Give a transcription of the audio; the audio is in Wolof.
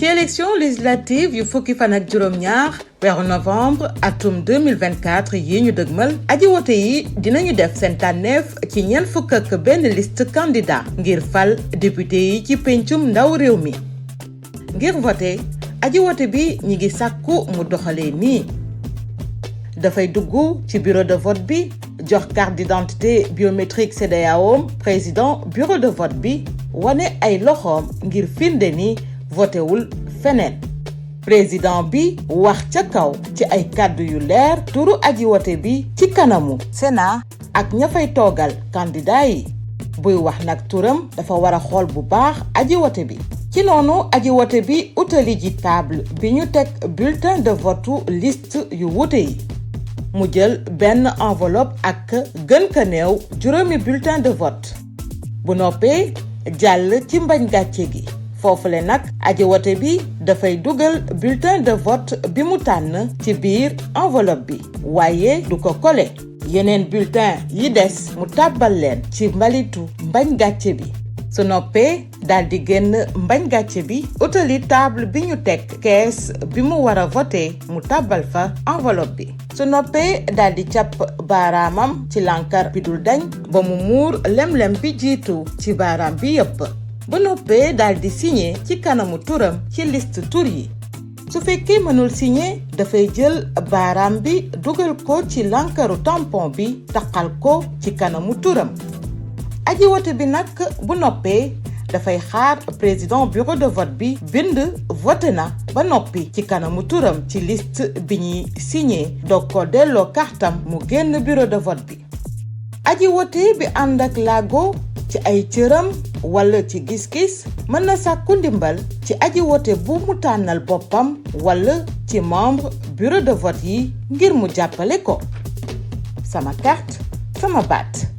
ci élection législative yu fukki fan ak juróom-ñaar weeru novembre atum 2024 yi ñu dëgmal aji wote yi dinañu def seen tànneef ci ñeent fukk ak benn liste candidat ngir fal député yi ci pencum ndaw réew mi. ngir voté aji wote bi ñi ngi sàkku mu doxalee nii. dafay dugg ci bureau de vote bi jox carte d'identité biométrique CEDEAO président bureau de vote bi wane ay loxoom ngir firnde ni votéwul feneen. président bi wax ca kaw ci ay kàddu yu leer turu aji wote bi ci kanamu Sénat ak ña fay toogal candidat yi. buy wax nag turam dafa war a xool bu baax aji wote bi. ci noonu aji wote bi utali ji table bi ñu teg bulletin de vote liste yu wute yi. mu jël benn enveloppe ak gën ka néew juróomi bulletin de vote. bu noppee jàll ci mbañ gàcce gi. foofule nag aji wote bi dafay dugal bulletin de vote bi mu tànn ci biir enveloppe bi waaye du ko kole. yeneen bulletin yi des mu tàbbal leen ci mbalitu mbañ gàcce bi. su noppee daal di génn mbañ gàcce bi utali table bi ñu teg kees bi mu war a voté mu tàbbal fa enveloppe bi. su noppee daal di càpp baaraamam ci lànkar bi dul dañ ba mu muur lem-lem bi jiitu ci baaraam bi yépp. bu noppee daal di signé ci kanamu turam ci liste tur yi. su fekkee mënul signé dafay jël baaraam bi dugal ko ci lànkaru tampon bi taqal ko ci kanamu turam. aji wote bi nag bu noppee dafay xaar président bureau de vote bi bind voté na ba noppi ci kanamu turam ci liste bi ñuy signé doog ko delloo kartam mu génn bureau de vote bi. aji wote bi ànd ak laago ci ay cëram wala ci gis-gis mën na sàkku ndimbal ci aji wote bu mu tànnal boppam wala ci membre bureau de vote yi ngir mu jàppale ko. sama carte sama baat.